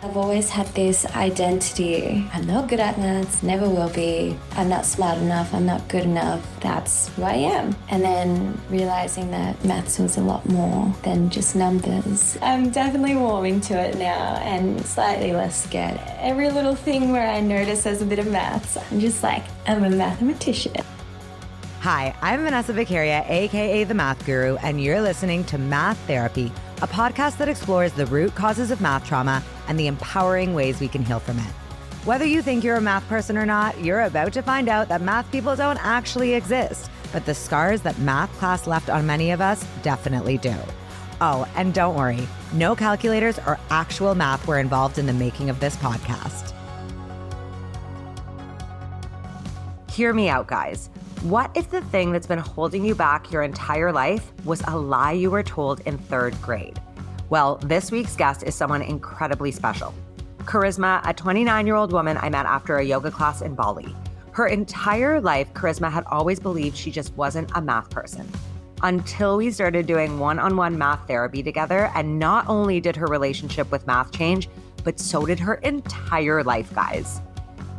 I've always had this identity. I'm not good at maths, never will be. I'm not smart enough, I'm not good enough. That's who I am. And then realizing that maths was a lot more than just numbers. I'm definitely warming to it now and slightly less scared. Every little thing where I notice there's a bit of maths, I'm just like, I'm a mathematician. Hi, I'm Vanessa, aka The Math Guru, and you're listening to Math Therapy, a podcast that explores the root causes of math trauma and the empowering ways we can heal from it. Whether you think you're a math person or not, you're about to find out that math people don't actually exist, but the scars that math class left on many of us definitely do. Oh, and don't worry, no calculators or actual math were involved in the making of this podcast. Hear me out, guys. What if the thing that's been holding you back your entire life was a lie you were told in third grade? Well, this week's guest is someone incredibly special. Charizma, a 29-year-old woman I met after a yoga class in Bali. Her entire life, Charizma had always believed she just wasn't a math person. Until we started doing one-on-one math therapy together, and not only did her relationship with math change, but so did her entire life, guys.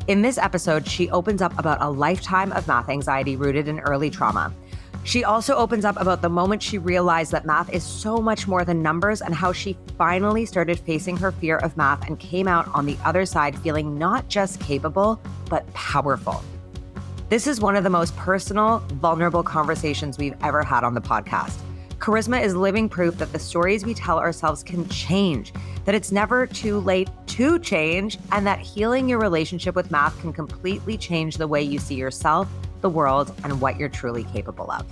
In this episode, she opens up about a lifetime of math anxiety rooted in early trauma. She also opens up about the moment she realized that math is so much more than numbers and how she finally started facing her fear of math and came out on the other side feeling not just capable, but powerful. This is one of the most personal, vulnerable conversations we've ever had on the podcast. Charizma is living proof that the stories we tell ourselves can change, that it's never too late to change, and that healing your relationship with math can completely change the way you see yourself, the world, and what you're truly capable of.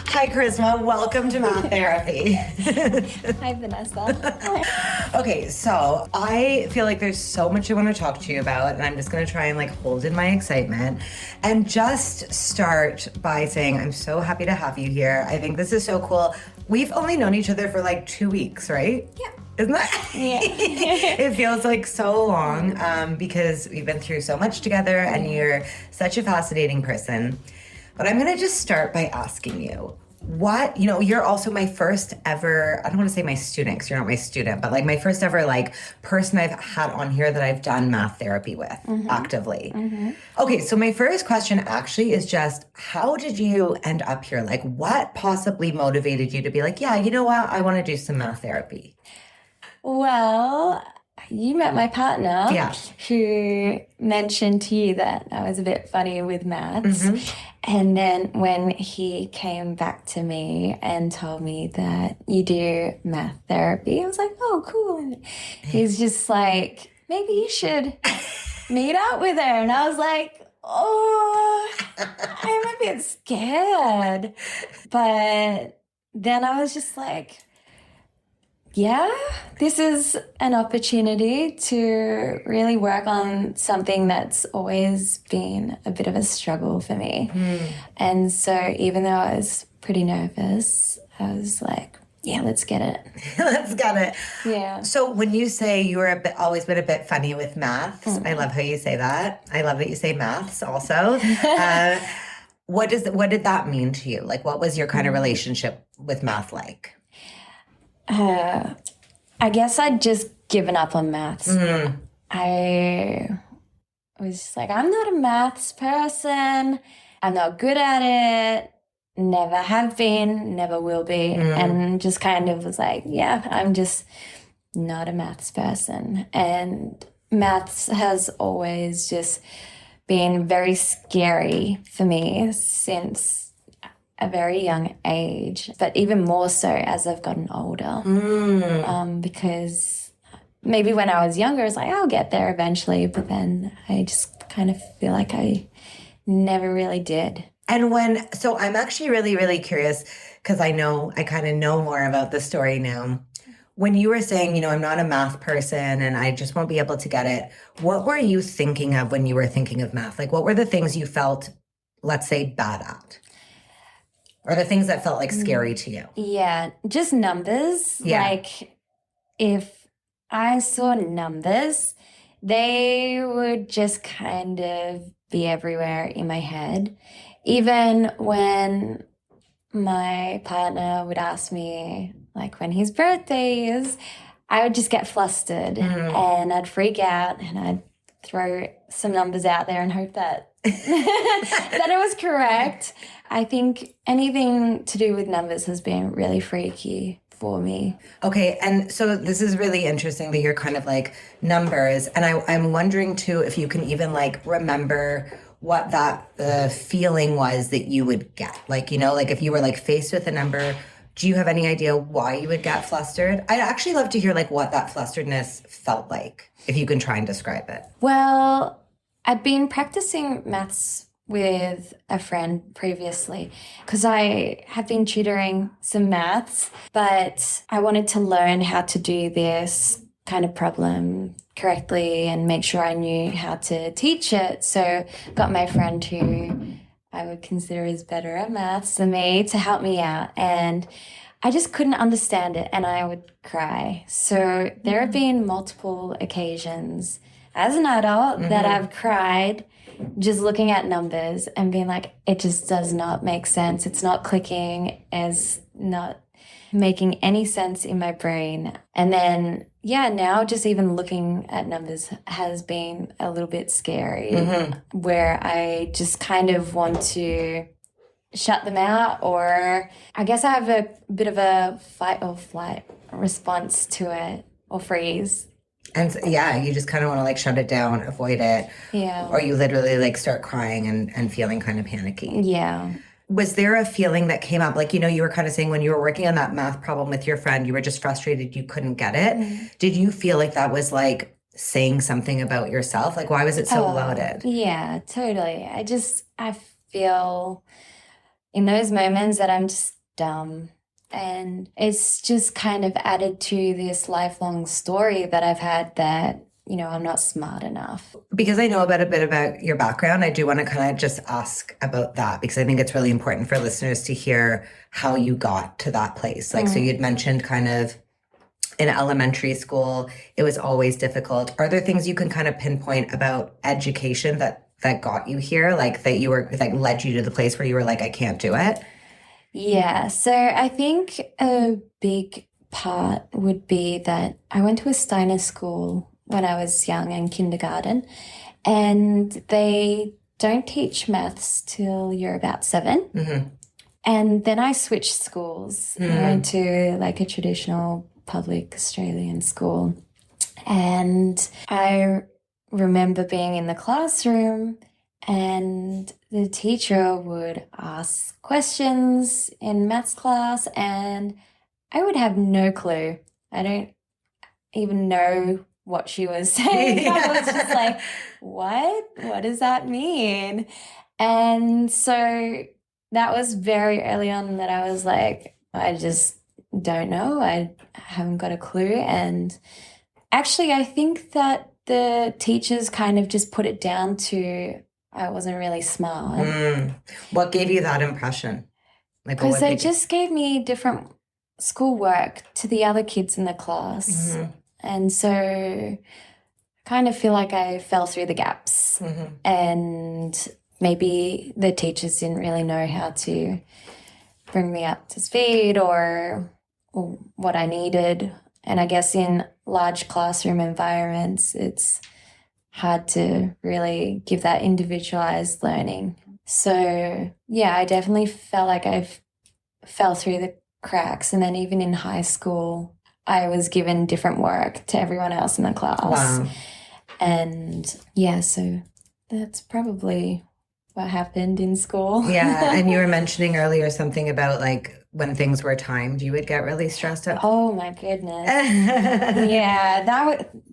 Hi, Charizma. Welcome to Math Therapy. Hi, Vanessa. Okay, so I feel like there's so much I want to talk to you about, and I'm just going to try and hold in my excitement and just start by saying I'm so happy to have you here. I think this is so cool. We've only known each other for 2 weeks, right? Yeah. Isn't that? Yeah. It feels like so long because we've been through so much together, and you're such a fascinating person. But I'm going to just start by asking you, you're also my first ever, I don't want to say my student because you're not my student, but my first ever person I've had on here that I've done math therapy with actively. Mm-hmm. Okay, so my first question actually is just, how did you end up here? What possibly motivated you to be yeah, you know what, I want to do some math therapy? Well, you met my partner, yeah, who mentioned to you that I was a bit funny with maths. Mm-hmm. And then when he came back to me and told me that you do math therapy, I was like, oh, cool. And he's just like, maybe you should meet up with her. And I was like, oh, I'm a bit scared. But then I was just like, yeah, this is an opportunity to really work on something that's always been a bit of a struggle for me. And so even though I was pretty nervous, I was like, yeah, let's get it. Let's get it. Yeah. So when you say you were always been a bit funny with maths, I love how you say that. I love that you say maths also. What did that mean to you? What was your kind of relationship with math like? I guess I'd just given up on maths. I was just like, I'm not a maths person. I'm not good at it. Never have been, never will be. And just kind of was like, yeah, I'm just not a maths person. And maths has always just been very scary for me since a very young age, but even more so as I've gotten older. Because maybe when I was younger, it's like, I'll get there eventually, but then I just kind of feel like I never really did. And so I'm actually really, really curious because I kind of know more about the story now. When you were saying, I'm not a math person and I just won't be able to get it, what were you thinking of when you were thinking of math? What were the things you felt, let's say, bad at? Or the things that felt scary to you? Yeah, just numbers. Yeah. If I saw numbers, they would just kind of be everywhere in my head. Even when my partner would ask me, when his birthday is, I would just get flustered and I'd freak out and I'd throw some numbers out there and hope that that it was correct. I think anything to do with numbers has been really freaky for me. Okay, and so this is really interesting that you're kind of like numbers, and I'm wondering too if you can even like remember what that feeling was that you would get. Like, you know, like if you were like faced with a number, do you have any idea why you would get flustered? I'd actually love to hear like what that flusteredness felt like, if you can try and describe it. Well, I'd been practicing maths with a friend previously because I have been tutoring some maths, but I wanted to learn how to do this kind of problem correctly and make sure I knew how to teach it. So got my friend who I would consider is better at maths than me to help me out. And I just couldn't understand it and I would cry. So there have been multiple occasions as an adult that I've cried just looking at numbers and being like, it just does not make sense. It's not clicking, it's not making any sense in my brain. And then, yeah, now just even looking at numbers has been a little bit scary where I just kind of want to shut them out, or I guess I have a bit of a fight or flight response to it, or freeze. And so, yeah, you just kind of want to like shut it down, avoid it. Yeah. Or you literally like start crying and feeling kind of panicky. Yeah. Was there a feeling that came up? Like, you know, you were kind of saying when you were working on that math problem with your friend, you were just frustrated you couldn't get it. Did you feel like that was like saying something about yourself? Like, why was it so loaded? Yeah, totally. I feel in those moments that I'm just dumb. And it's just kind of added to this lifelong story that I've had that, you know, I'm not smart enough. Because I know about a bit about your background, I do want to kind of just ask about that because I think it's really important for listeners to hear how you got to that place. Like, so you'd mentioned kind of in elementary school, it was always difficult. Are there things you can kind of pinpoint about education that got you here? Like that you were like led you to the place where you were like, I can't do it? Yeah, so I think a big part would be that I went to a Steiner school when I was young in kindergarten, and they don't teach maths till you're about 7. And then I switched schools. I went to like a traditional public Australian school, and I remember being in the classroom and the teacher would ask questions in maths class and I would have no clue. I don't even know what she was saying. I was just like, what? What does that mean? And so that was very early on that I was like, I just don't know. I haven't got a clue. And actually, I think that the teachers kind of just put it down to I wasn't really smart. What gave you that impression? Like, because they just gave me different schoolwork to the other kids in the class. And so I kind of feel like I fell through the gaps. And maybe the teachers didn't really know how to bring me up to speed or what I needed. And I guess in large classroom environments, it's hard to really give that individualized learning. So, yeah, I definitely felt like I fell through the cracks. And then even in high school, I was given different work to everyone else in the class. Wow. And, yeah, so that's probably what happened in school. Yeah, and you were mentioning earlier something about, like, when things were timed, you would get really stressed out. Oh, my goodness. Yeah,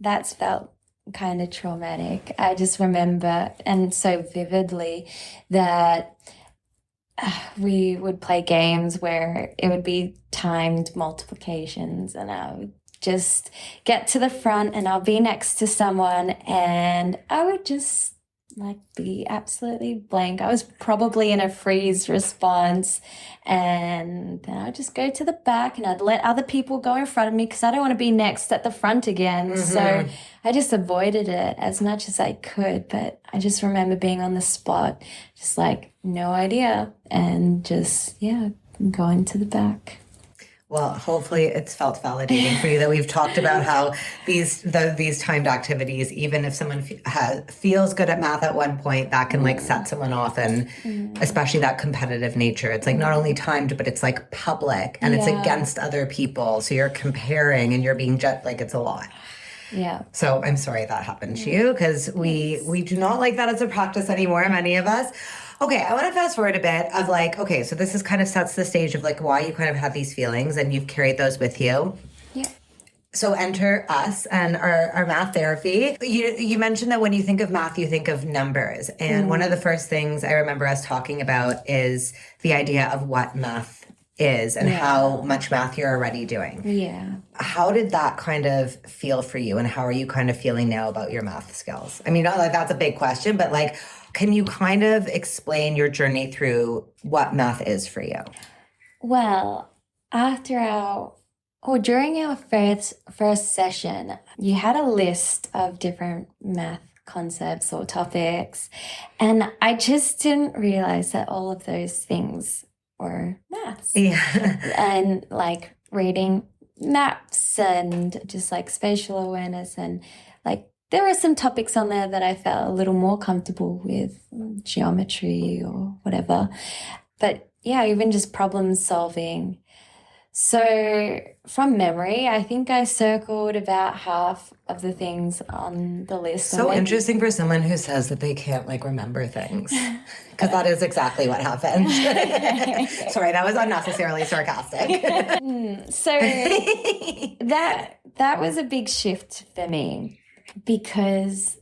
that's felt kind of traumatic. I just remember, and so vividly, that we would play games where it would be timed multiplications and I would just get to the front and I'll be next to someone and I would just like be absolutely blank. I was probably in a freeze response and then I'd just go to the back and I'd let other people go in front of me because I don't want to be next at the front again. So I just avoided it as much as I could, but I just remember being on the spot, just like no idea and just, yeah, going to the back. Well, hopefully it's felt validating for you that we've talked about how these timed activities, even if someone feels good at math at one point, that can like set someone off, and especially that competitive nature. It's like not only timed, but it's like public and it's against other people. So you're comparing and you're being like it's a lot. Yeah. So I'm sorry that happened to you, because we do not like that as a practice anymore, many of us. Okay, I want to fast forward a bit of like, okay, so this is kind of sets the stage of like why you kind of had these feelings and you've carried those with you. Yeah. So enter us and our math therapy. You mentioned that when you think of math, you think of numbers. And one of the first things I remember us talking about is the idea of what math is and how much math you're already doing. Yeah. How did that kind of feel for you, and how are you kind of feeling now about your math skills? I mean, not like that's a big question, but like, can you kind of explain your journey through what math is for you? Well, during our first session, you had a list of different math concepts or topics, and I just didn't realize that all of those things were maths. Yeah. And like reading maps and just like spatial awareness, and like there were some topics on there that I felt a little more comfortable with, geometry or whatever. But yeah, even just problem solving. So from memory, I think I circled about half of the things on the list. So interesting for someone who says that they can't like remember things, because that is exactly what happened. Sorry, that was unnecessarily sarcastic. So that was a big shift for me, because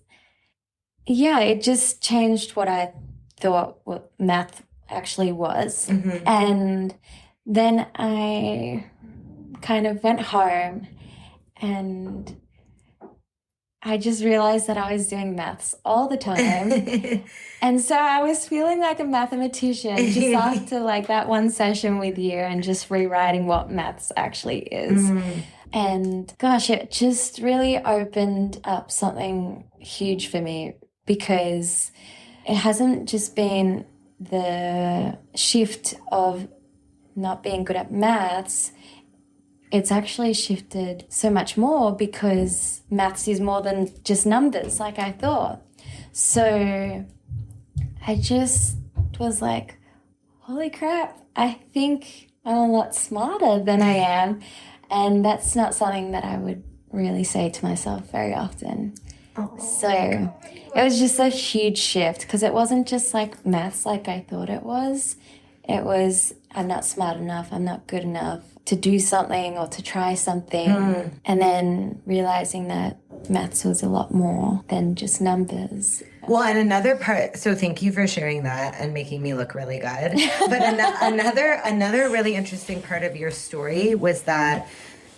it just changed what I thought what math actually was. And then I kind of went home and I just realized that I was doing maths all the time. And so I was feeling like a mathematician just after like that one session with you and just rewriting what maths actually is. And gosh, it just really opened up something huge for me, because it hasn't just been the shift of not being good at maths. It's actually shifted so much more, because maths is more than just numbers like I thought. So I just was like, holy crap, I think I'm a lot smarter than I am. And that's not something that I would really say to myself very often. So it was just a huge shift, because it wasn't just like maths like I thought it was. It was, I'm not smart enough, I'm not good enough to do something or to try something. And then realizing that maths was a lot more than just numbers. Well, and another part, so thank you for sharing that and making me look really good. But another really interesting part of your story was that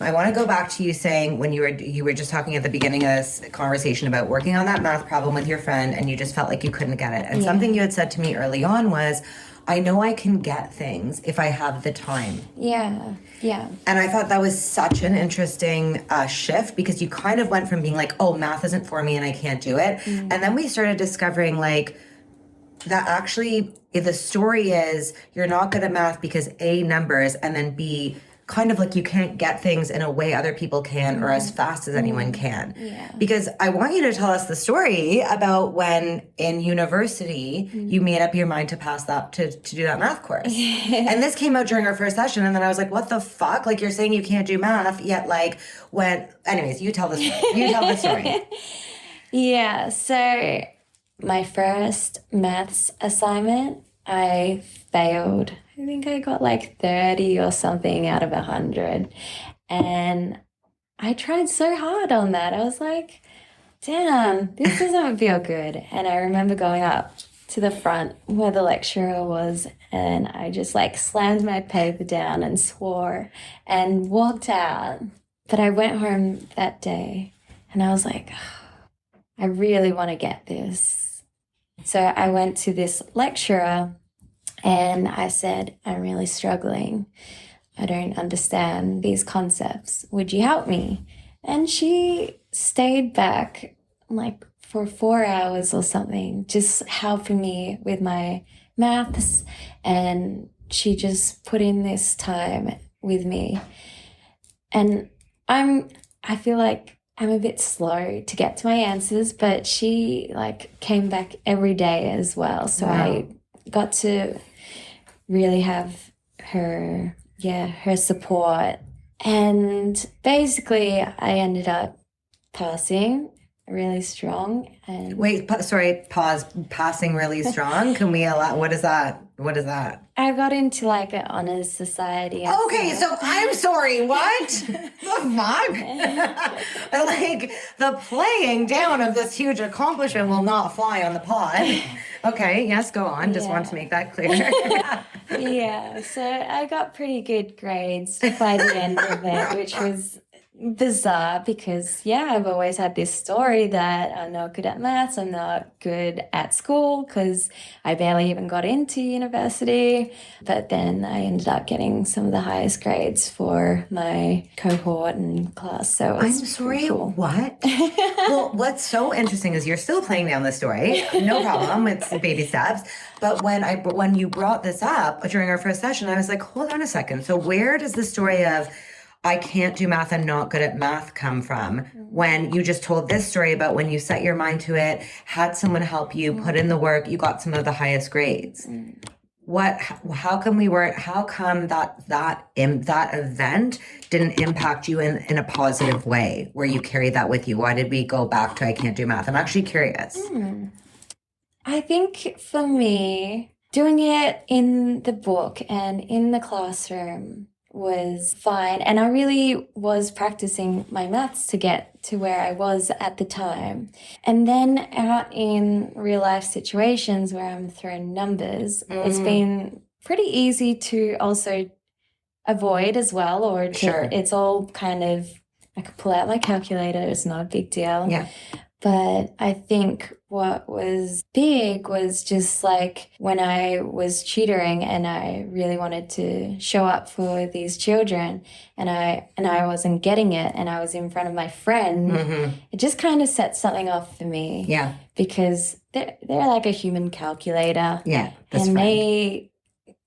I want to go back to you saying when you were just talking at the beginning of this conversation about working on that math problem with your friend, and you just felt like you couldn't get it. And something you had said to me early on was, I know I can get things if I have the time. Yeah. And I thought that was such an interesting shift, because you kind of went from being like, oh, math isn't for me and I can't do it. And then we started discovering like that actually the story is you're not good at math because A, numbers, and then B, kind of like you can't get things in a way other people can or as fast as anyone can. Because I want you to tell us the story about when in university you made up your mind to pass that, to do that math course. And this came out during our first session, and then I was like, what the fuck? Like, you're saying you can't do math, yet like anyways, you tell the story. You tell the story. Yeah, so my first maths assignment, I failed. I think I got like 30 or something out of 100. And I tried so hard on that. I was like, damn, this doesn't feel good. And I remember going up to the front where the lecturer was, and I just like slammed my paper down and swore and walked out. But I went home that day and I was like, I really want to get this. So I went to this lecturer and I said, I'm really struggling. I don't understand these concepts. Would you help me? And she stayed back like for 4 hours or something, just helping me with my maths. And she just put in this time with me. And I feel like I'm a bit slow to get to my answers, but she like came back every day as well. So I got to really have her support. And basically I ended up passing really strong. And Wait, sorry, pause. Passing really strong. Can we allow, what is that? What is that? I got into like an honors society. Okay, so I'm sorry, what? The fuck? Like, the playing down of this huge accomplishment will not fly on the pod. Okay, yes, go on. Just want to make that clear. Yeah, so I got pretty good grades by the end of it, which was bizarre because, I've always had this story that I'm not good at maths, I'm not good at school because I barely even got into university. But then I ended up getting some of the highest grades for my cohort and class. So I'm sorry, cool. What? Well, what's so interesting is you're still playing down the story. No problem. It's baby steps. But when you brought this up during our first session, I was like, hold on a second. So where does the story of I can't do math, I'm not good at math come from? When you just told this story about when you set your mind to it, had someone help you, put in the work, you got some of the highest grades. How come that event didn't impact you in a positive way where you carried that with you? Why did we go back to I can't do math? I'm actually curious. I think for me, doing it in the book and in the classroom was fine. And I really was practicing my maths to get to where I was at the time. And then out in real life situations where I'm thrown numbers, it's been pretty easy to also avoid as well, or it's all kind of, I could pull out my calculator, it's not a big deal. Yeah. But I think what was big was just like when I was tutoring and I really wanted to show up for these children and I wasn't getting it and I was in front of my friend, it just kind of set something off for me. Yeah. Because they're like a human calculator. Yeah. And they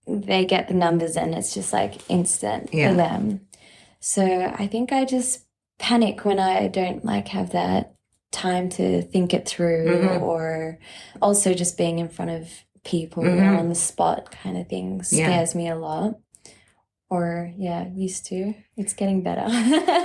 get the numbers and it's just like instant for them. So I think I just panic when I don't like have that time to think it through, or also just being in front of people on the spot kind of thing scares me a lot. Or used to. It's getting better.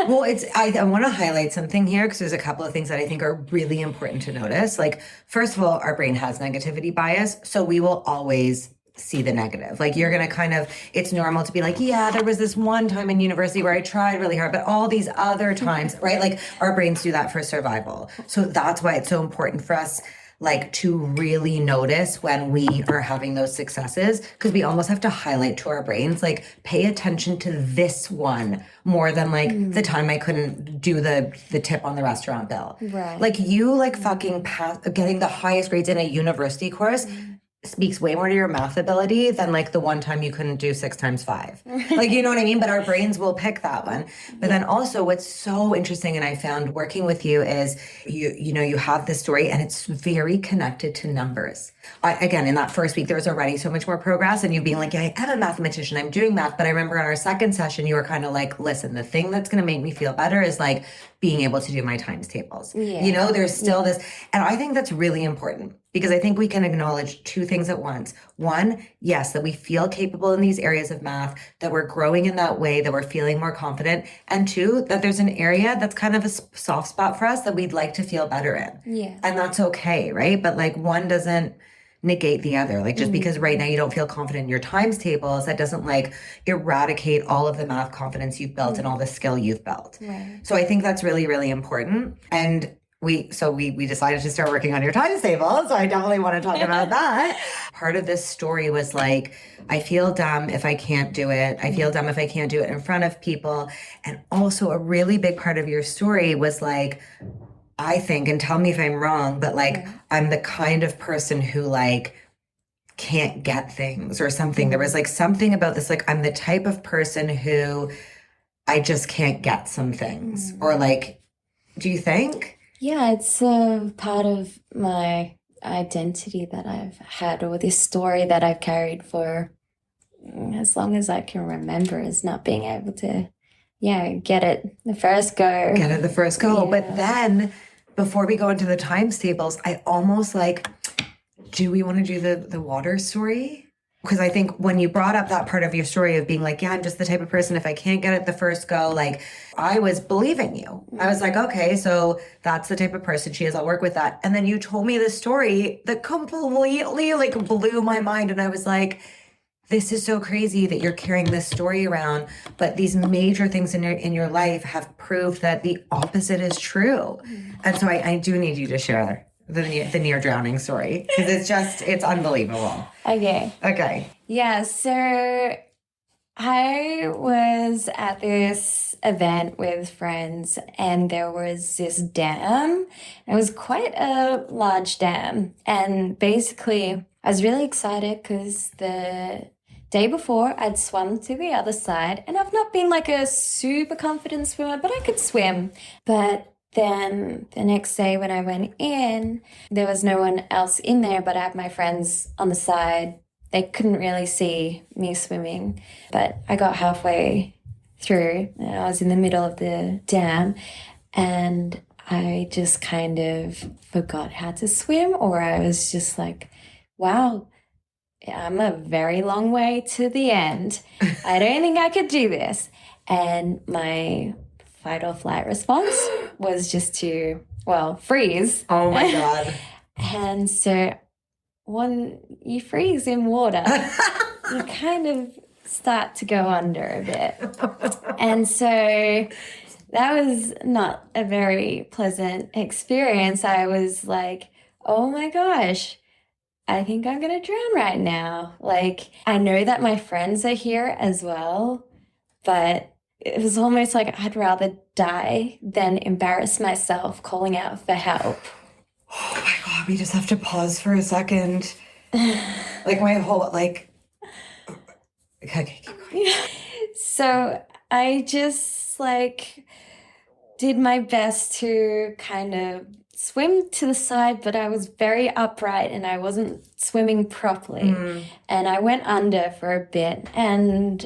Well, I want to highlight something here because there's a couple of things that I think are really important to notice. Like, first of all, our brain has negativity bias, so we will always see the negative. Like, you're going to it's normal to be like, yeah, there was this one time in university where I tried really hard, but all these other times, right? Like, our brains do that for survival. So that's why it's so important for us, like, to really notice when we are having those successes, because we almost have to highlight to our brains, like, pay attention to this one more than like the time I couldn't do the tip on the restaurant bill. Right. Like, you like fucking getting the highest grades in a university course speaks way more to your math ability than like the one time you couldn't do 6 times 5. Like, you know what I mean? But our brains will pick that one. But then also what's so interesting, and I found working with you, is you have this story and it's very connected to numbers. Again, in that first week, there was already so much more progress and you being like, yeah, I'm a mathematician, I'm doing math. But I remember in our second session, you were kind of like, listen, the thing that's going to make me feel better is like being able to do my times tables. Yeah. There's still this. And I think that's really important because I think we can acknowledge 2 things at once. One, yes, that we feel capable in these areas of math, that we're growing in that way, that we're feeling more confident. And 2, that there's an area that's kind of a soft spot for us that we'd like to feel better in. Yeah. And that's okay, right? But like, one doesn't negate the other. Like, just because right now you don't feel confident in your times tables, that doesn't like eradicate all of the math confidence you've built and all the skill you've built. Right. So I think that's really, really important. And we decided to start working on your times table. So I definitely want to talk about that. Part of this story was like, I feel dumb if I can't do it. I feel dumb if I can't do it in front of people. And also a really big part of your story was like, I think, and tell me if I'm wrong, but like, I'm the kind of person who like can't get things or something. There was like something about this, like, I'm the type of person who I just can't get some things. Or like, do you think? Yeah, it's a part of my identity that I've had, or this story that I've carried for as long as I can remember, is not being able to, get it the first go. Get it the first go. Yeah. But then before we go into the times tables, I almost like, do we want to do the water story? Because I think when you brought up that part of your story of being like, yeah, I'm just the type of person, if I can't get it the first go, like I was believing you. I was like, okay, so that's the type of person she is. I'll work with that. And then you told me this story that completely like blew my mind. And I was like, this is so crazy that you're carrying this story around, but these major things in your life have proved that the opposite is true. And so I do need you to share the near drowning story, because it's unbelievable. Okay. Yeah, so I was at this event with friends and there was this dam. It was quite a large dam. And basically, I was really excited because the day before I'd swum to the other side, and I've not been like a super confident swimmer, but I could swim. But then the next day when I went in, there was no one else in there, but I had my friends on the side. They couldn't really see me swimming, but I got halfway through and I was in the middle of the dam and I just kind of forgot how to swim, or I was just like, wow, I'm a very long way to the end. I don't think I could do this. And my fight or flight response was just to, freeze. Oh my God. And so when you freeze in water, you kind of start to go under a bit. And so that was not a very pleasant experience. I was like, oh my gosh, I think I'm going to drown right now. Like, I know that my friends are here as well, but it was almost like I'd rather die than embarrass myself calling out for help. Oh my God, we just have to pause for a second. Like my whole, like, okay, keep going. So I just like did my best to kind of swim to the side, but I was very upright and I wasn't swimming properly. And I went under for a bit and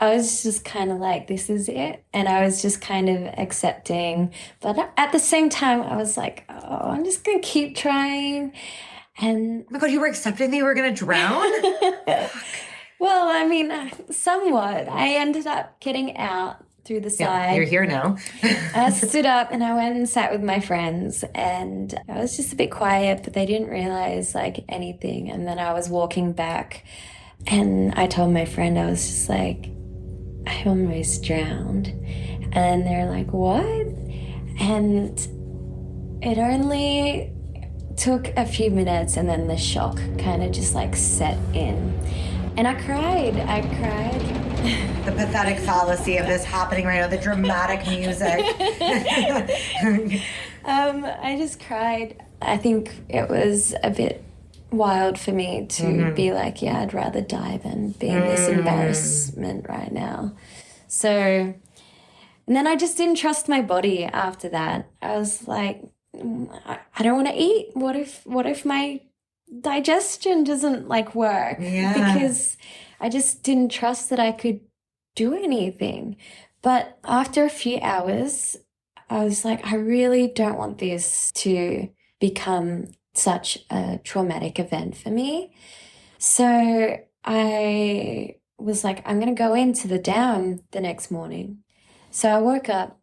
I was just kind of like, this is it. And I was just kind of accepting. But at the same time, I was like, oh, I'm just going to keep trying. And oh my God, you were accepting that you were going to drown? well, I mean, somewhat. I ended up getting out through the side. Yeah, you're here now. I stood up and I went and sat with my friends and I was just a bit quiet, but they didn't realize like anything. And then I was walking back and I told my friend, I was just like, I almost drowned. And they're like, what? And it only took a few minutes and then the shock kind of just like set in. And I cried. The pathetic fallacy of this happening right now, the dramatic music. I just cried. I think it was a bit wild for me to be like, yeah, I'd rather die than be in this embarrassment right now. So, and then I just didn't trust my body after that. I was like, I don't want to eat. What if my digestion doesn't like work? Yeah. Because I just didn't trust that I could do anything. But after a few hours, I was like, I really don't want this to become such a traumatic event for me. So I was like, I'm going to go into the dam the next morning. So I woke up,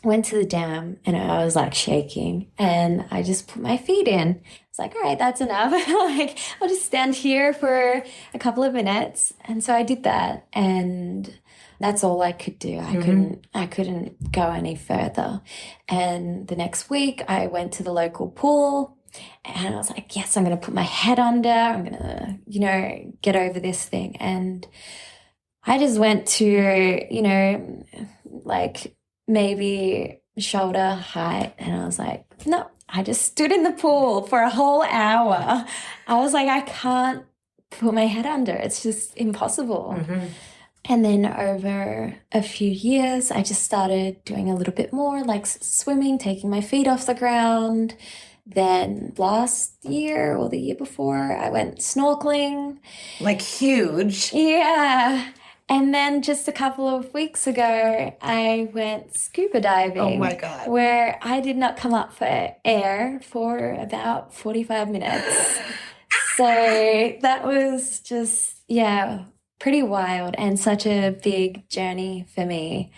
went to the dam, and I was like shaking, and I just put my feet in. I was like, all right, that's enough. Like, I'll just stand here for a couple of minutes. And so I did that, and that's all I could do. I couldn't go any further. And the next week I went to the local pool and I was like, yes, I'm going to put my head under. I'm going to, get over this thing. And I just went to, like maybe shoulder height. And I was like, no, I just stood in the pool for a whole hour. I was like, I can't put my head under. It's just impossible. And then over a few years, I just started doing a little bit more, like swimming, taking my feet off the ground. Then last year or the year before, I went snorkeling. Like huge. Yeah. And then just a couple of weeks ago, I went scuba Oh my diving, God. where I did not come up for air for about 45 minutes. So that was just, yeah, pretty wild and such a big journey for me.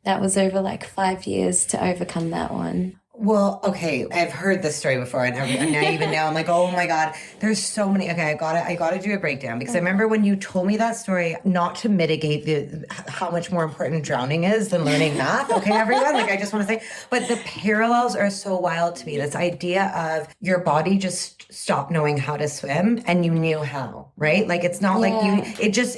That was over like 5 years to overcome that one. Well, okay, I've heard this story before, and now even now I'm like, oh my God, there's so many. Okay, I gotta do a breakdown because I remember when you told me that story, not to mitigate the how much more important drowning is than learning math. Okay, everyone, like I just want to say, but the parallels are so wild to me. This idea of your body just stopped knowing how to swim and you knew how, right? Like it's not like you, it just,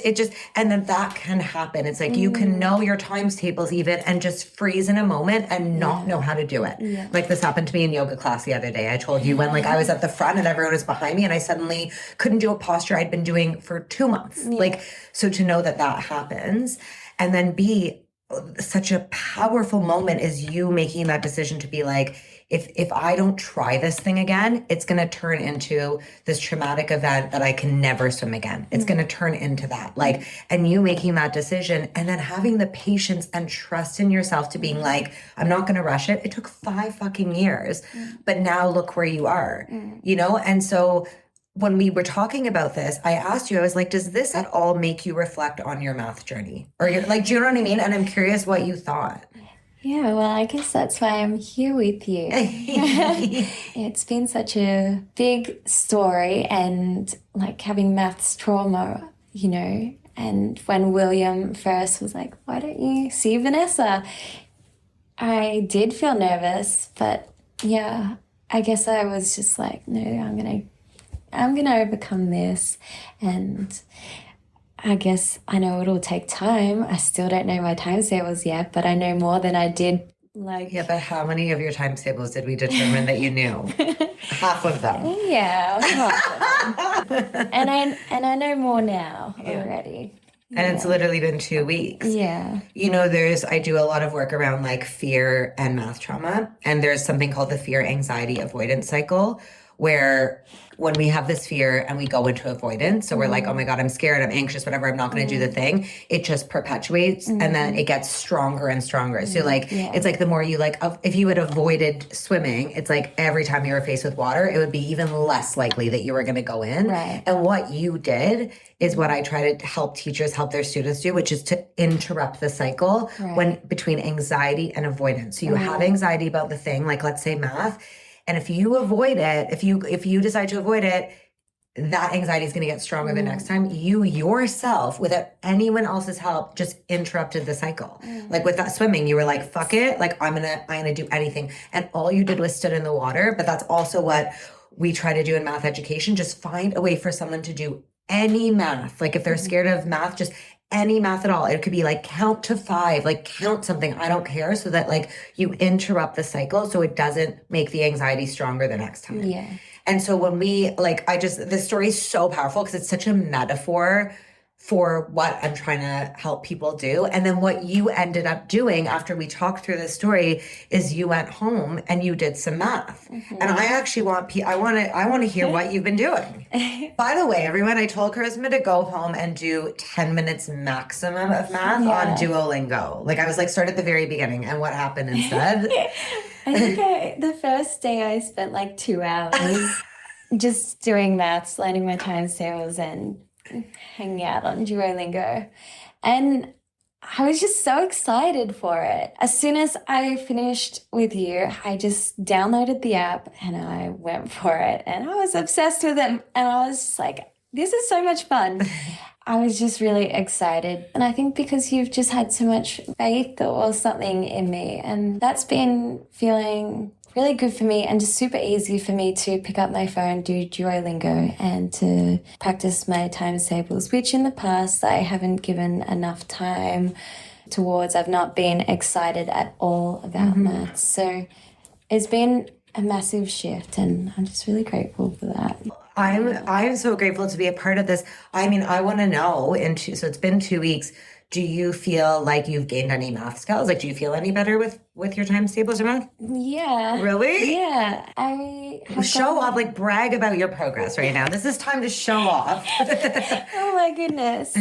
and then that can happen. It's like you can know your times tables even and just freeze in a moment and not know how to do it. Yeah. Like this happened to me in yoga class the other day. I told you when like I was at the front and everyone was behind me and I suddenly couldn't do a posture I'd been doing for 2 months. Like, so to know that that happens and then be such a powerful moment is you making that decision to be like, if I don't try this thing again, it's going to turn into this traumatic event that I can never swim again. It's going to turn into that. Like, and you making that decision and then having the patience and trust in yourself to being like, I'm not going to rush it. It took 5 fucking years, but now look where you are, you know? And so when we were talking about this, I asked you, I was like, does this at all make you reflect on your math journey? Or you're like, do you know what I mean? And I'm curious what you thought. Yeah, well, I guess that's why I'm here with you. It's been such a big story and like having maths trauma, you know, and when William first was like, why don't you see Vanessa? I did feel nervous, but yeah, I guess I was just like, no, I'm gonna overcome this. And I guess I know it'll take time. I still don't know my times tables yet, but I know more than I did. Like, Yeah, but how many of your times tables did we determine that you knew? Half of them. yeah, half of them. and I know more now already. And it's literally been 2 weeks. Yeah. You know, I do a lot of work around like fear and math trauma. And there's something called the fear anxiety avoidance cycle, where when we have this fear and we go into avoidance, so we're like, oh my God, I'm scared, I'm anxious, whatever, I'm not going to do the thing. It just perpetuates and then it gets stronger and stronger. So like, it's like the more you like, if you had avoided swimming, it's like every time you were faced with water, it would be even less likely that you were going to go in. Right. And what you did is what I try to help teachers help their students do, which is to interrupt the cycle when between anxiety and avoidance. So you have anxiety about the thing, like let's say math. And if you avoid it, if you decide to avoid it, that anxiety is going to get stronger the next time. You yourself, without anyone else's help, just interrupted the cycle. Like with that swimming, you were like, fuck it. Like I'm gonna do anything. And all you did was stood in the water. But that's also what we try to do in math education. Just find a way for someone to do any math. Like if they're scared of math, just any math at all. It could be like count to 5, like count something. I don't care. So that like you interrupt the cycle so it doesn't make the anxiety stronger the next time. Yeah. And so when we like, this story is so powerful because it's such a metaphor for what I'm trying to help people do. And then what you ended up doing after we talked through this story is you went home and you did some math. And I actually want to hear what you've been doing. By the way, everyone, I told Charisma to go home and do 10 minutes maximum of math on Duolingo. Like I was like, start at the very beginning. And what happened instead? I think the first day I spent like 2 hours just doing maths, learning my times tables and hanging out on Duolingo. And I was just so excited for it. As soon as I finished with you, I just downloaded the app and I went for it. And I was obsessed with it. And I was just like, this is so much fun. I was just really excited. And I think because you've just had so much faith or something in me, and that's been feeling really good for me and just super easy for me to pick up my phone, do Duolingo and to practice my times tables, which in the past I haven't given enough time towards. I've not been excited at all about maths. So it's been a massive shift and I'm just really grateful for that. I'm so grateful to be a part of this. I mean, I want to know so it's been 2 weeks. Do you feel like you've gained any math skills? Like, do you feel any better with your times tables or math? Yeah. Really? Yeah. I have Show off, like brag about your progress right now. This is time to show off. Oh my goodness.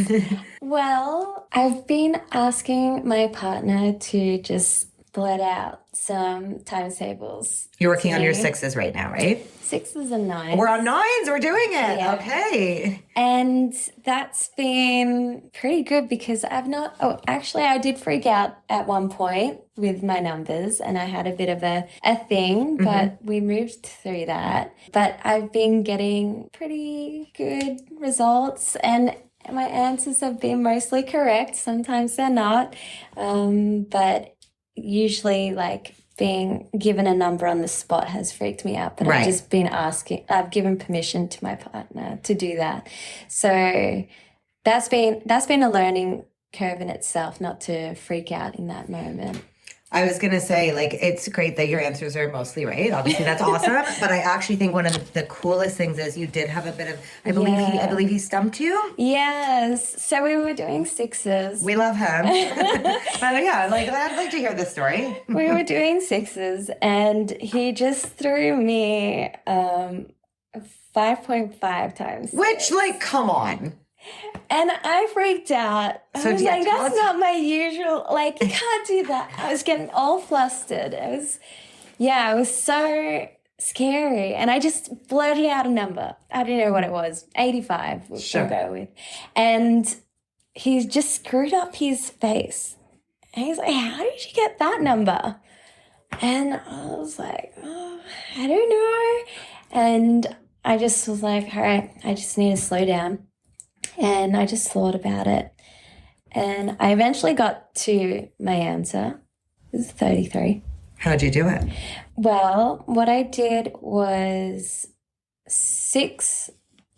Well, I've been asking my partner to just blurt out some times tables. You're working on your sixes right now, right? Sixes and nines. We're on nines. We're doing it. Yeah. Okay. And that's been pretty good because I did freak out at one point with my numbers and I had a bit of a thing, but we moved through that. But I've been getting pretty good results and my answers have been mostly correct. Sometimes they're not. But usually like being given a number on the spot has freaked me out, but I've just been I've given permission to my partner to do that. So that's been a learning curve in itself, not to freak out in that moment. I was going to say, like, it's great that your answers are mostly right. Obviously, that's awesome. But I actually think one of the coolest things is you did have a bit of, I believe he stumped you. Yes. So we were doing sixes. We love him. But yeah, like, I'd like to hear this story. We were doing sixes and he just threw me 5.5 times. Which, like, come on. And I freaked out. I was like, that's not my usual, like, you can't do that. I was getting all flustered. It was so scary. And I just blurted out a number. I don't know what it was. 85 we'll go with. And he just screwed up his face. And he's like, how did you get that number? And I was like, oh, I don't know. And I just was like, all right, I just need to slow down. And I just thought about it. And I eventually got to my answer. It was 33. How'd you do it? Well, what I did was 6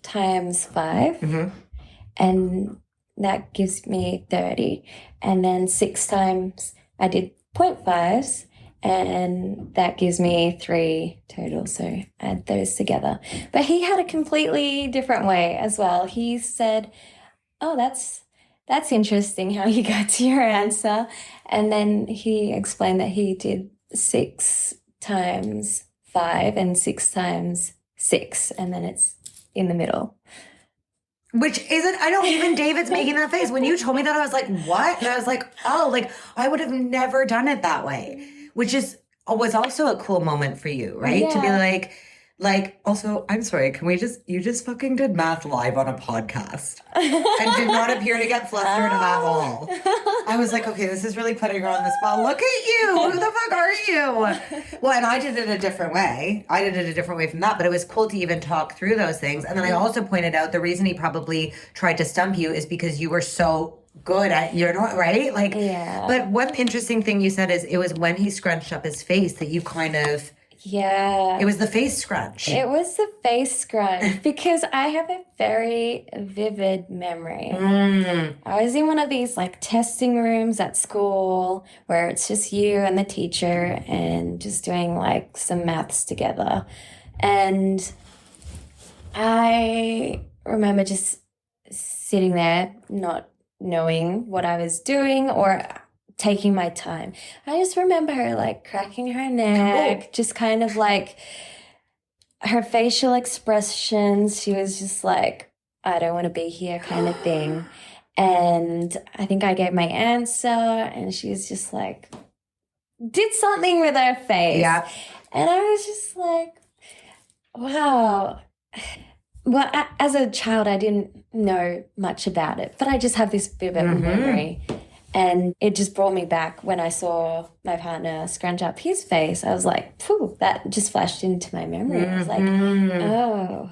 times 5. And that gives me 30. And then 6 times I did 0.5s. And that gives me 3 total, so add those together. But he had a completely different way as well. He said, oh, that's interesting how you got to your answer. And then he explained that he did 6 times 5 and 6 times 6, and then it's in the middle. Which isn't, I don't even, David's making that face. When you told me that, I was like, what? And I was like, oh, like, I would have never done it that way. Which was also a cool moment for you, right? Yeah. To be like, also, I'm sorry, you just fucking did math live on a podcast and did not appear to get flustered at all. I was like, okay, this is really putting her on the spot. Look at you. Who the fuck are you? Well, and I did it a different way. I did it a different way from that, but it was cool to even talk through those things. And then I also pointed out the reason he probably tried to stump you is because you were so good at right? Like, yeah. But one interesting thing you said is it was when he scrunched up his face that you kind of, it was the face scrunch. It was the face scrunch because I have a very vivid memory. I was in one of these like testing rooms at school where it's just you and the teacher and just doing like some maths together. And I remember just sitting there, not knowing what I was doing or taking my time. I just remember her like cracking her neck, just kind of like her facial expressions. She was just like, I don't want to be here kind of thing. And I think I gave my answer and she was just like, did something with her face. Yeah. And I was just like, wow. Well, as a child, I didn't know much about it, but I just have this vivid memory. And it just brought me back when I saw my partner scrunch up his face. I was like, phew, that just flashed into my memory. I was like, oh.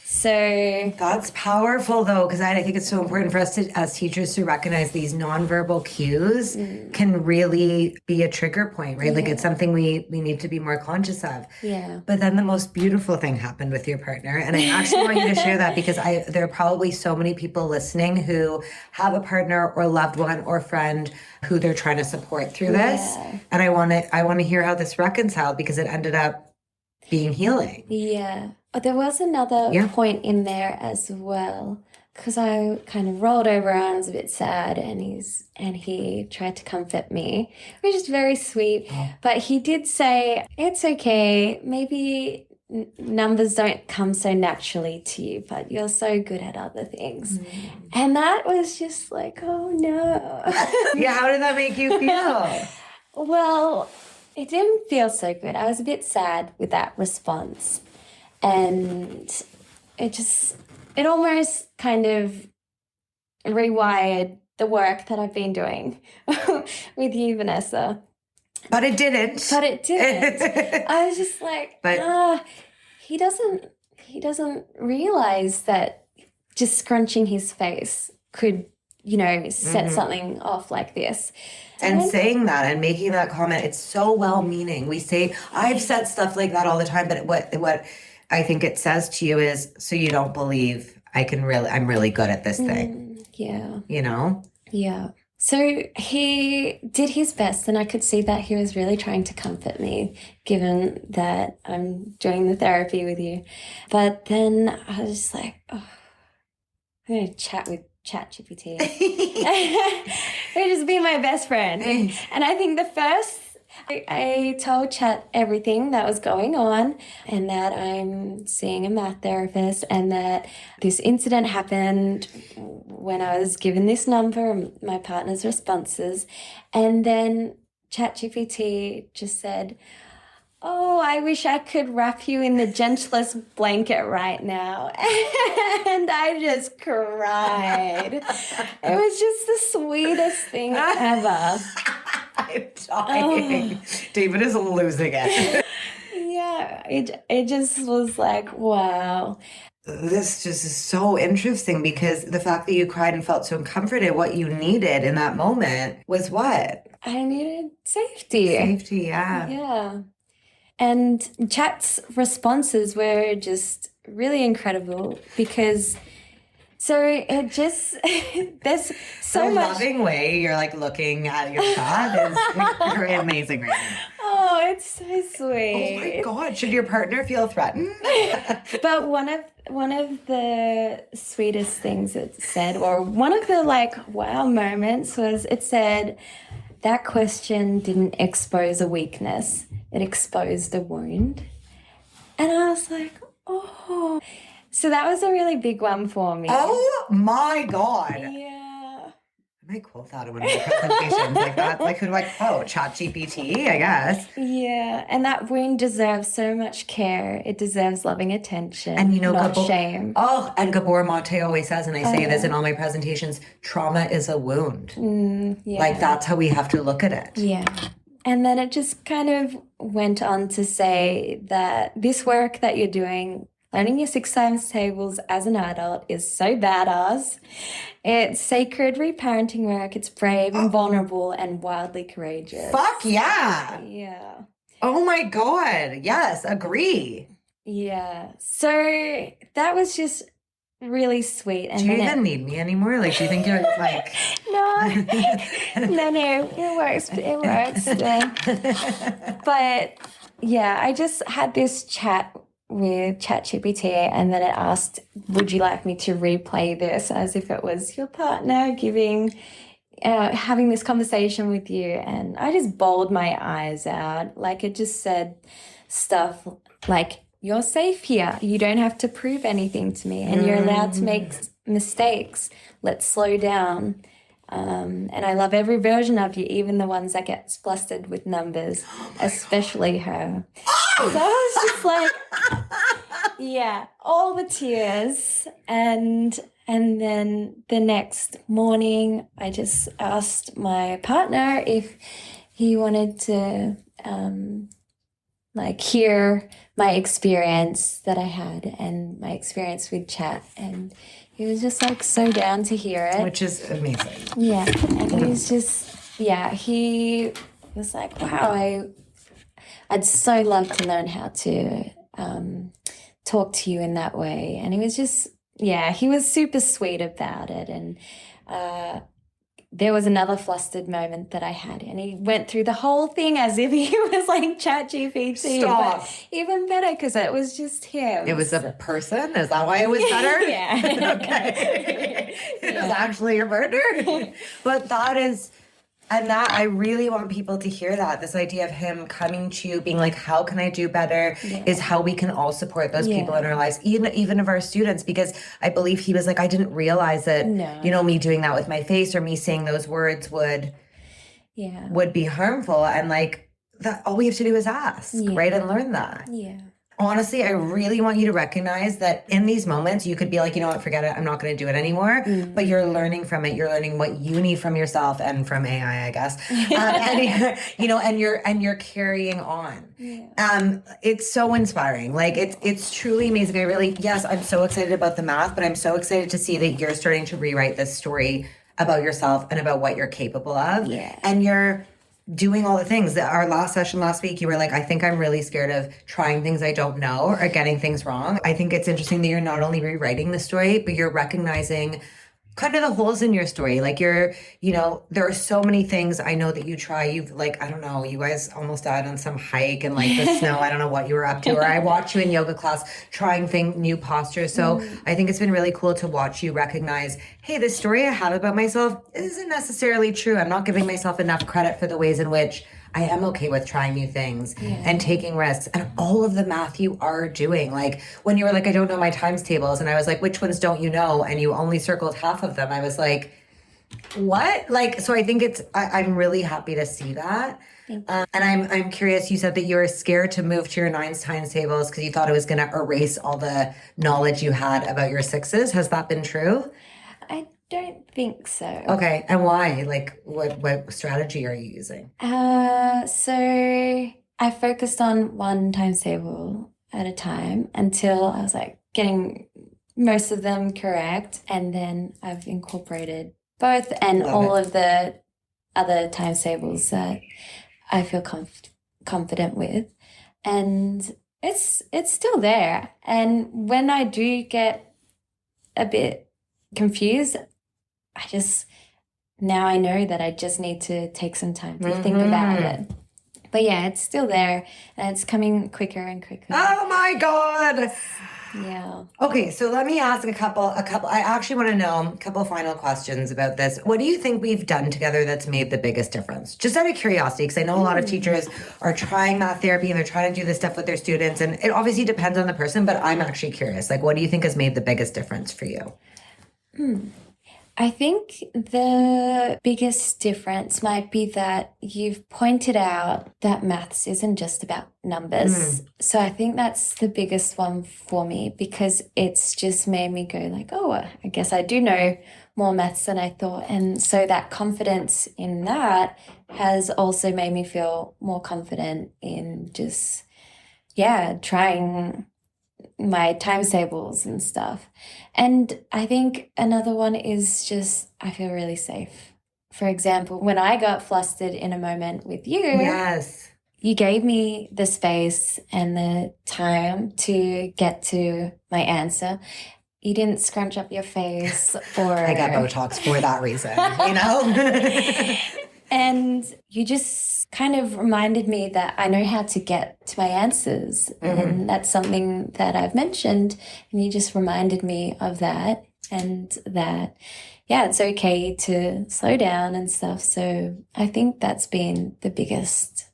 So that's powerful, though, because I think it's so important for us as teachers to recognize these nonverbal cues can really be a trigger point, right? Like it's something we need to be more conscious of. Yeah. But then the most beautiful thing happened with your partner. And I actually want you to share that because there are probably so many people listening who have a partner or loved one or friend who they're trying to support through this. And I want to hear how this reconciled because it ended up being healing. Yeah. There was another point in there as well because I kind of rolled over and I was a bit sad, and he tried to comfort me, which is very sweet. But he did say, it's okay, maybe numbers don't come so naturally to you, but you're so good at other things. And that was just like, oh no. Yeah, how did that make you feel? Well, it didn't feel so good. I was a bit sad with that response. And it almost kind of rewired the work that I've been doing with you, Vanessa. But it didn't. I was just like, he doesn't realize that just scrunching his face could, set something off like this. And saying that and making that comment, it's so well-meaning. We say, I've said stuff like that all the time, but what I think it says to you is, so you don't believe I'm really good at this thing. Yeah. Yeah. So he did his best, and I could see that he was really trying to comfort me, given that I'm doing the therapy with you. But then I was just like, I'm going to chat with ChatGPT. It just be my best friend. And I think I told Chat everything that was going on, and that I'm seeing a math therapist, and that this incident happened when I was given this number and my partner's responses. And then ChatGPT just said, oh, I wish I could wrap you in the gentlest blanket right now. And I just cried. It was just the sweetest thing ever. I'm dying. David is losing it. Yeah, it just was like, wow. This just is so interesting, because the fact that you cried and felt so comforted, what you needed in that moment was what? I needed safety. Safety, yeah. Yeah. And Chat's responses were just really incredible, because it just, there's so the much. loving way you're like looking at your chat is very amazing right now. Oh, it's so sweet. Oh my God, should your partner feel threatened? But one of the sweetest things it said, or one of the wow moments, was it said, that question didn't expose a weakness. It exposed a wound. And I was like, oh. So that was a really big one for me. Oh my God. Yeah. I might quote that in one of my presentations. Like that. Like, who do I quote? ChatGPT, I guess. Yeah. And that wound deserves so much care. It deserves loving attention. And not shame. Oh, and Gabor Mate always says, and I say this in all my presentations, trauma is a wound. Yeah. Like, that's how we have to look at it. Yeah. And then it just kind of went on to say that this work that you're doing, learning your 6 times tables as an adult, is so badass. It's sacred reparenting work. It's brave and vulnerable and wildly courageous. Fuck yeah. Yeah. Oh my God. Yes, agree. Yeah. So that was just really sweet. And do you even need me anymore? Like, do you think you're like... No, it works. But yeah, I just had this chat with ChatGPT, and then it asked, would you like me to replay this as if it was your partner having this conversation with you? And I just bawled my eyes out. Like, it just said stuff like, you're safe here. You don't have to prove anything to me, and you're allowed to make mistakes. Let's slow down. And I love every version of you, even the ones that get flustered with numbers, especially her. So I was just like, yeah, all the tears. And then the next morning, I just asked my partner if he wanted to hear my experience that I had and my experience with Chat, and he was just so down to hear it, which is amazing. Yeah. And he was just, he was like, wow, I'd so love to learn how to talk to you in that way. And he was just, he was super sweet about it. And there was another flustered moment that I had, and he went through the whole thing as if he was like ChatGPT. Stop. But even better because it was just him. It was a person? Is that why it was better? Yeah. Okay. It was actually your partner. But that is, and that I really want people to hear that. This idea of him coming to you, being like, how can I do better? Is how we can all support those people in our lives, even of our students, because I believe he was like, I didn't realize that, you know, me doing that with my face or me saying those words would be harmful. And like that, all we have to do is ask, right? And learn that. Yeah. Honestly, I really want you to recognize that in these moments, you could be like, you know what, forget it. I'm not going to do it anymore. But you're learning from it. You're learning what you need from yourself and from AI, I guess. And you're carrying on. Yeah. It's so inspiring. Like it's truly amazing. Yes, I'm so excited about the math, but I'm so excited to see that you're starting to rewrite this story about yourself and about what you're capable of. Yeah. And you're doing all the things that our last session last week, you were like, I think I'm really scared of trying things I don't know or getting things wrong. I think it's interesting that you're not only rewriting the story, but you're recognizing kind of the holes in your story. Like there are so many things I know that you try. You've like, I don't know, you guys almost died on some hike and like the snow. I don't know what you were up to. Or I watched you in yoga class trying new postures. So I think it's been really cool to watch you recognize, hey, this story I have about myself isn't necessarily true. I'm not giving myself enough credit for the ways in which I am okay with trying new things and taking risks and all of the math you are doing. Like when you were like, I don't know my times tables. And I was like, which ones don't you know? And you only circled half of them. I was like, what? Like, so I think I'm really happy to see that. And I'm curious, you said that you were scared to move to your 9s times tables because you thought it was going to erase all the knowledge you had about your 6s. Has that been true? I don't think so. Okay. And why? Like what strategy are you using? So I focused on 1 times table at a time until I was like getting most of them correct. And then I've incorporated both and all of the other times tables that I feel confident with. And it's still there. And when I do get a bit confused, now I know that I just need to take some time to think about it. But yeah, it's still there and it's coming quicker and quicker. Oh my God. Yeah. Okay, so let me ask a couple, I actually want to know a couple final questions about this. What do you think we've done together that's made the biggest difference? Just out of curiosity, because I know a lot of teachers are trying math therapy and they're trying to do this stuff with their students, and it obviously depends on the person, but I'm actually curious. Like, what do you think has made the biggest difference for you? I think the biggest difference might be that you've pointed out that maths isn't just about numbers. So I think that's the biggest one for me because it's just made me go like, oh, I guess I do know more maths than I thought. And so that confidence in that has also made me feel more confident in just, trying my times tables and stuff. And I think another one is just I feel really safe. For example, when I got flustered in a moment with you, you gave me the space and the time to get to my answer. You didn't scrunch up your face or I got Botox for that reason, you know? And you just kind of reminded me that I know how to get to my answers. And that's something that I've mentioned. And you just reminded me of that and that, it's okay to slow down and stuff. So I think that's been the biggest,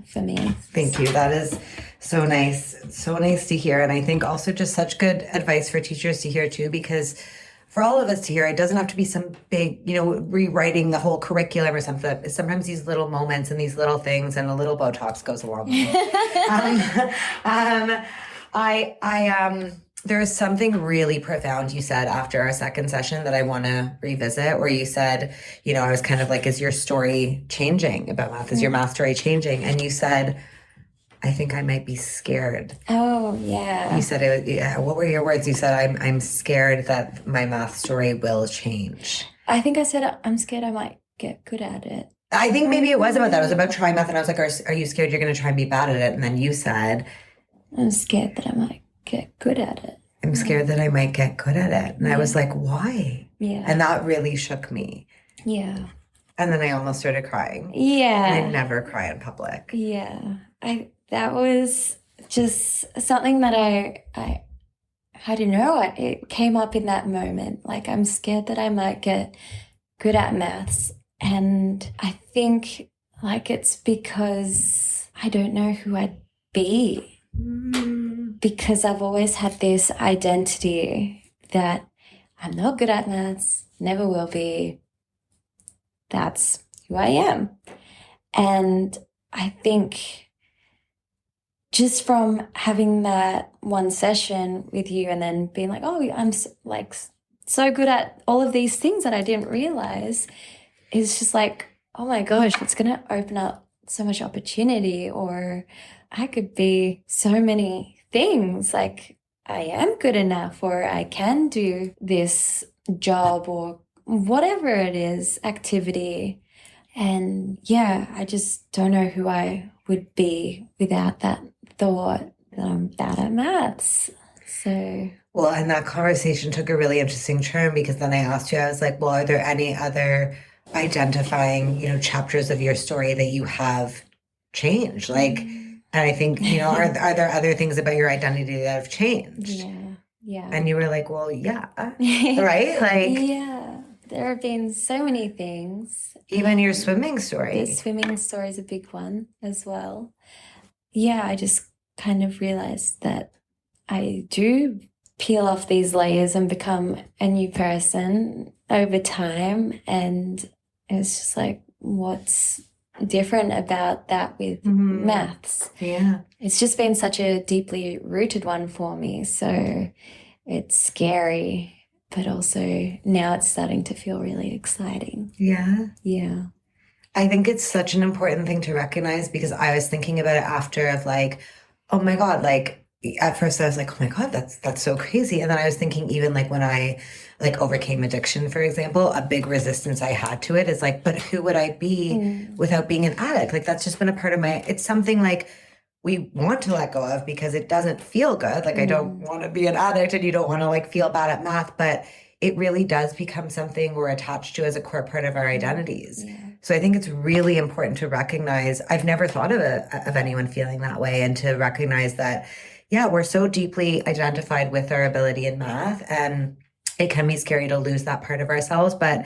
for me. Thank you. That is so nice. So nice to hear. And I think also just such good advice for teachers to hear too, because for all of us to hear, it doesn't have to be some big, rewriting the whole curriculum or something. Sometimes these little moments and these little things and a little Botox goes a long way. There was something really profound you said after our second session that I want to revisit, where you said, I was kind of like, is your story changing about math? Is your math story changing? And you said, I think I might be scared. Oh, yeah. You said it. What were your words? You said, I'm scared that my math story will change. I think I said, I'm scared I might get good at it. I think maybe it was about that. It was about trying math. And I was like, are you scared you're going to try and be bad at it? And then you said, I'm scared that I might get good at it. I'm scared that I might get good at it. And I was like, why? Yeah. And that really shook me. Yeah. And then I almost started crying. Yeah. And I never cry in public. Yeah. That was just something that I don't know, it came up in that moment. Like, I'm scared that I might get good at maths. And I think, like, it's because I don't know who I'd be. Because I've always had this identity that I'm not good at maths, never will be. That's who I am. And I think just from having that one session with you and then being like, oh, I'm like so good at all of these things that I didn't realize, is just like, oh my gosh, it's going to open up so much opportunity, or I could be so many things. Like, I am good enough, or I can do this job, or whatever it is, activity. And yeah, I just don't know who I would be without that thought that I'm bad at maths. So, well, and that conversation took a really interesting turn because then I asked you, I was like, well, are there any other identifying, chapters of your story that you have changed? Like, and I think, are there other things about your identity that have changed? Yeah. Yeah. And you were like, well, yeah, right? Like, yeah, there have been so many things. Even your swimming story. The swimming story is a big one as well. Yeah, I just kind of realized that I do peel off these layers and become a new person over time. And it's just like, what's different about that with maths? Yeah. It's just been such a deeply rooted one for me. So it's scary, but also now it's starting to feel really exciting. Yeah. Yeah. I think it's such an important thing to recognize because I was thinking about it after of like, oh my God, like at first I was like, oh my God, that's so crazy. And then I was thinking even like when I like overcame addiction, for example, a big resistance I had to it is like, but who would I be without being an addict? Like that's just been a part of it's something like we want to let go of because it doesn't feel good. Like I don't want to be an addict and you don't want to like feel bad at math, but it really does become something we're attached to as a core part of our identities. Yeah. So I think it's really important to recognize, I've never thought of anyone feeling that way, and to recognize that, yeah, we're so deeply identified with our ability in math, and it can be scary to lose that part of ourselves, but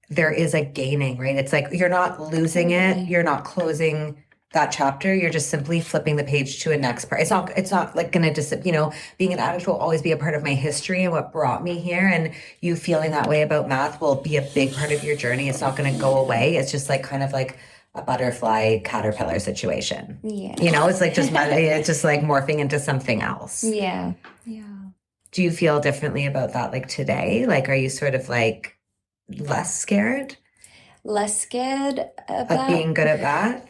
there is a gaining, right? It's like you're not losing it, you're not closing that chapter, you're just simply flipping the page to a next part. It's not like gonna just, being an addict will always be a part of my history and what brought me here. And you feeling that way about math will be a big part of your journey. It's not gonna go away. It's just like kind of like a butterfly caterpillar situation. Yeah. It's like it's just like morphing into something else. Yeah. Yeah. Do you feel differently about that like today? Like, are you sort of like less scared? Less scared about of being good at that?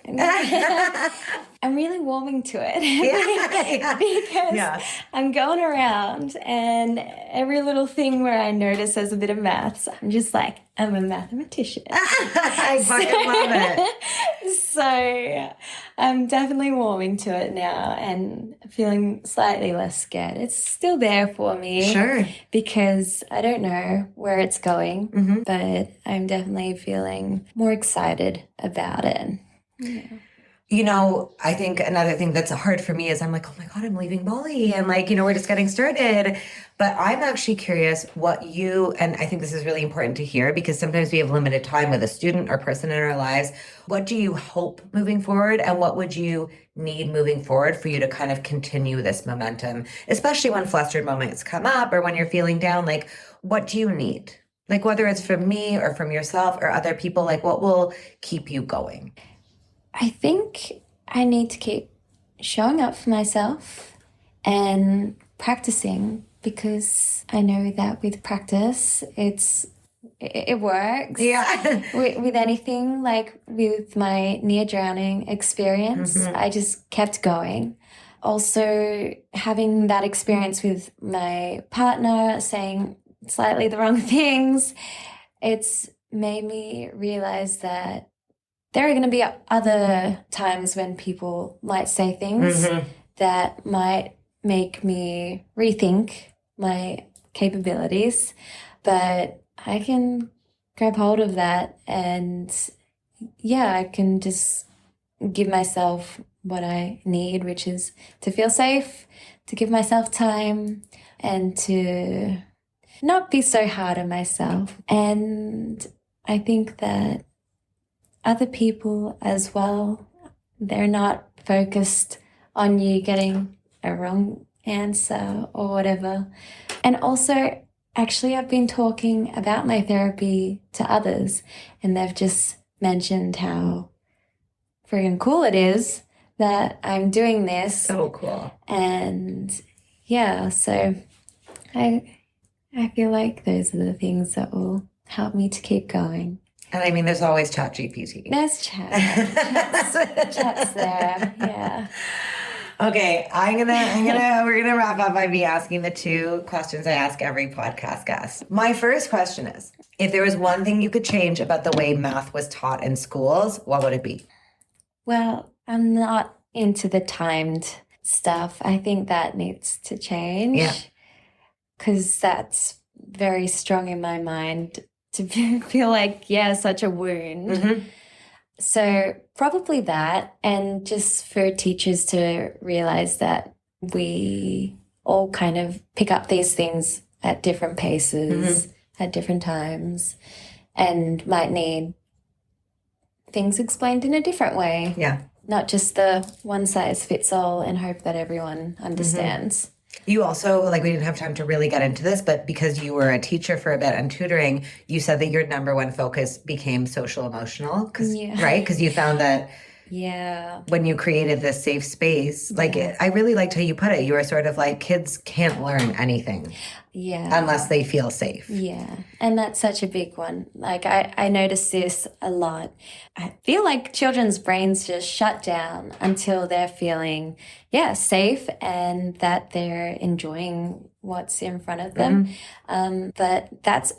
I'm really warming to it because I'm going around and every little thing where I notice there's a bit of maths, I'm just like, I'm a mathematician. I fucking love it. So I'm definitely warming to it now and feeling slightly less scared. It's still there for me. Sure. Because I don't know where it's going, but I'm definitely feeling more excited about it. Yeah. I think another thing that's hard for me is I'm like, oh my God, I'm leaving Bali. And like, we're just getting started. But I'm actually curious and I think this is really important to hear because sometimes we have limited time with a student or person in our lives. What do you hope moving forward? And what would you need moving forward for you to kind of continue this momentum, especially when flustered moments come up or when you're feeling down? Like, what do you need? Like, whether it's from me or from yourself or other people, like what will keep you going? I think I need to keep showing up for myself and practicing because I know that with practice, it works. Yeah. with anything, like with my near drowning experience, I just kept going. Also, having that experience with my partner saying slightly the wrong things, it's made me realize that there are going to be other times when people might say things that might make me rethink my capabilities, but I can grab hold of that, and yeah, I can just give myself what I need, which is to feel safe, to give myself time, and to not be so hard on myself. And I think that other people as well, they're not focused on you getting a wrong answer or whatever. And also, actually, I've been talking about my therapy to others, and they've just mentioned how friggin' cool it is that I'm doing this. So cool. And yeah, so I feel like those are the things that will help me to keep going. And I mean, there's always ChatGPT. There's chat. Chat's there, yeah. Okay, we're gonna wrap up by me asking the two questions I ask every podcast guest. My first question is, if there was one thing you could change about the way math was taught in schools, what would it be? Well, I'm not into the timed stuff. I think that needs to change. Yeah. Because that's very strong in my mind to feel like, yeah, such a wound. Mm-hmm. So probably that, and just for teachers to realize that we all kind of pick up these things at different paces, at different times, and might need things explained in a different way. Yeah. Not just the one size fits all and hope that everyone understands. You also, like, we didn't have time to really get into this, but because you were a teacher for a bit and tutoring, you said that your number one focus became social emotional, right? Because you found that when you created this safe space, like, I really liked how you put it. You were sort of like, kids can't learn anything unless they feel safe. Yeah, and that's such a big one. Like, I notice this a lot. I feel like children's brains just shut down until they're feeling, safe and that they're enjoying what's in front of them. But that's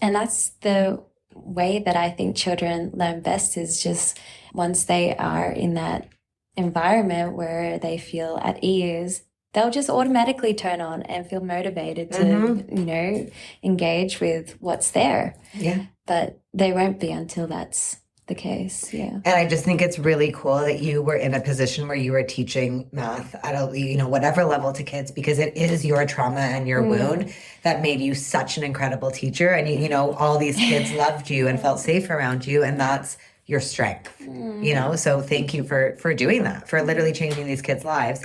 the way that I think children learn best, is just once they are in that environment where they feel at ease, they'll just automatically turn on and feel motivated to, engage with what's there. Yeah. But they won't be until that's the case. Yeah. And I just think it's really cool that you were in a position where you were teaching math at a, whatever level to kids, because it is your trauma and your wound that made you such an incredible teacher. And, all these kids loved you and felt safe around you. And that's your strength, So thank you for doing that, for literally changing these kids' lives.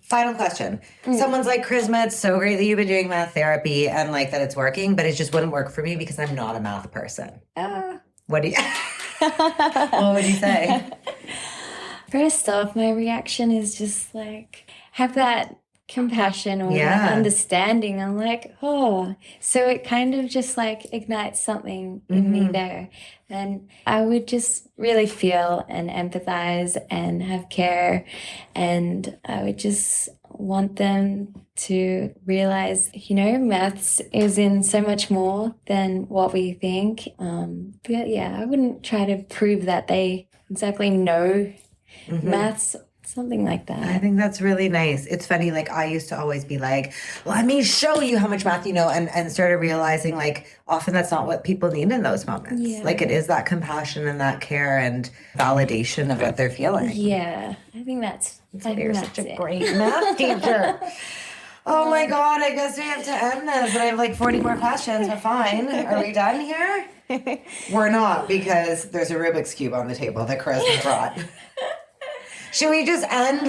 Final question. Someone's like, Charizma, it's so great that you've been doing math therapy and like that it's working, but it just wouldn't work for me because I'm not a math person. What do you... What would you say? First off, my reaction is just like, have that compassion or that understanding. I'm like, oh, so it kind of just like ignites something in me there. And I would just really feel and empathize and have care. And I would just want them to realize, maths is in so much more than what we think. But I wouldn't try to prove that they exactly know maths, something like that. I think that's really nice. It's funny, like, I used to always be like, let me show you how much math you know, and started realizing, like, often that's not what people need in those moments. Yeah. Like, it is that compassion and that care and validation of what they're feeling. Yeah, I think that's you're such a great math teacher. Oh my God, I guess we have to end this, but I have like 40 more questions. We're fine. Are we done here? We're not, because there's a Rubik's Cube on the table that Charizma brought. Should we just end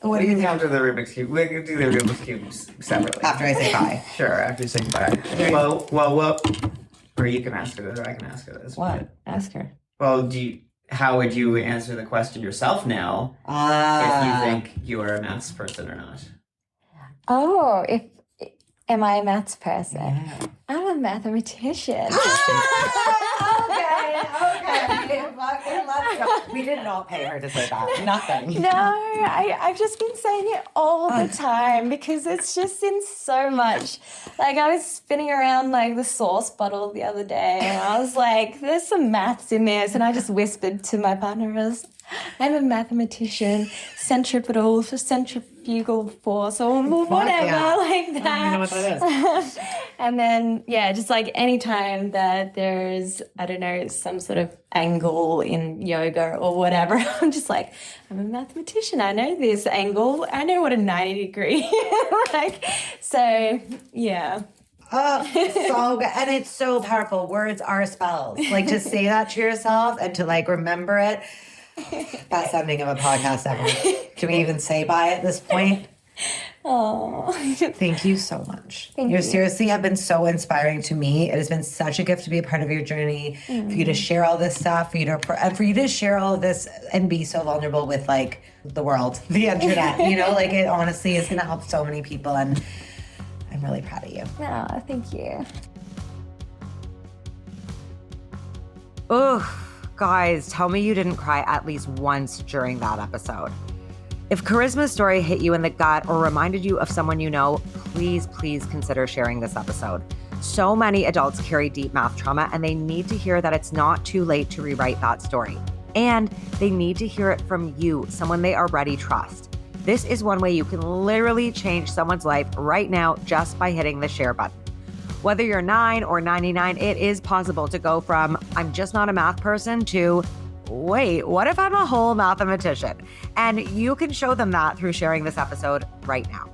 what do you think? After the Rubik's Cube. We can do the Rubik's Cube separately. After I say bye. Sure, after you say bye. Well, or you can ask her this, or I can ask her this. What? Ask her. Well, how would you answer the question yourself now if you think you are a maths person or not? Oh, am I a maths person? Yeah. I'm a mathematician. Okay. Let's go. We did not pay her to say that. Nothing. No, I've just been saying it all the time because it's just in so much. Like, I was spinning around like the sauce bottle the other day and I was like, there's some maths in this, and I just whispered to my partner, I'm a mathematician, centripetal for centrifugal force or whatever like that. I don't know what that is. And then, yeah, just like anytime that there's, I don't know, some sort of angle in yoga or whatever, I'm just like, I'm a mathematician. I know this angle. I know what a 90 degree. Like, so yeah. Oh, so good. And it's so powerful. Words are spells. Like to say that to yourself and to like remember it. Best ending of a podcast ever. Can we even say bye at this point? Oh, thank you so much. Thank You you. seriously have been so inspiring to me. It has been such a gift to be a part of your journey, for you to share all this stuff, for you to share all of this and be so vulnerable with like the world, the internet. You know, like it honestly is going to help so many people, and I'm really proud of you. oh, thank you. Ugh, guys, tell me you didn't cry at least once during that episode. If Charizma's story hit you in the gut or reminded you of someone you know, please consider sharing this episode. So many adults carry deep math trauma, and they need to hear that it's not too late to rewrite that story. And they need to hear it from you, someone they already trust. This is one way you can literally change someone's life right now just by hitting the share button. Whether you're 9 or 99, it is possible to go from, I'm just not a math person, to, wait, what if I'm a whole mathematician? And you can show them that through sharing this episode right now.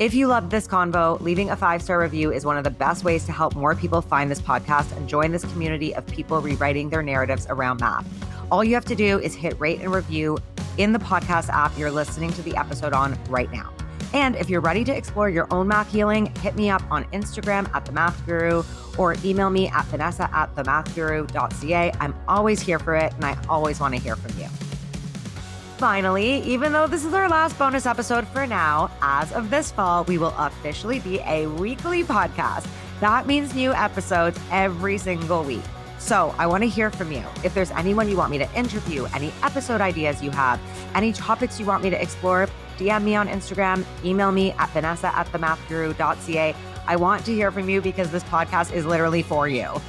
If you loved this convo, leaving a 5-star review is one of the best ways to help more people find this podcast and join this community of people rewriting their narratives around math. All you have to do is hit rate and review in the podcast app you're listening to the episode on right now. And if you're ready to explore your own math healing, hit me up on Instagram @themathguru or email me at vanessa@themathguru.ca. I'm always here for it, and I always want to hear from you. Finally, even though this is our last bonus episode for now, as of this fall, we will officially be a weekly podcast. That means new episodes every single week. So I want to hear from you. If there's anyone you want me to interview, any episode ideas you have, any topics you want me to explore, DM me on Instagram, email me at vanessa@themathguru.ca. I want to hear from you because this podcast is literally for you.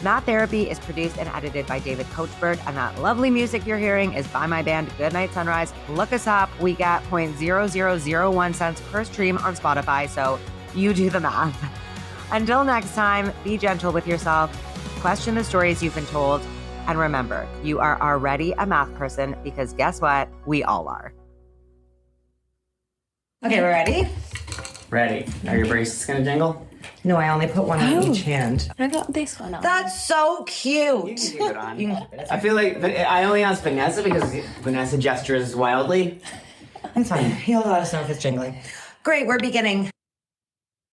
Math Therapy is produced and edited by David Coachberg, and that lovely music you're hearing is by my band Goodnight Sunrise. Look us up. We get 0.0001 cents per stream on Spotify, so you do the math. Until next time, be gentle with yourself, question the stories you've been told, and remember, you are already a math person because guess what? We all are. Okay, we're ready? Ready. Are your braces gonna jingle? No, I only put one on each hand. I got this one on. That's so cute. You can keep it on. I feel like I only asked Vanessa because Vanessa gestures wildly. It's fine. He'll let us know if it's jingling. Great, we're beginning.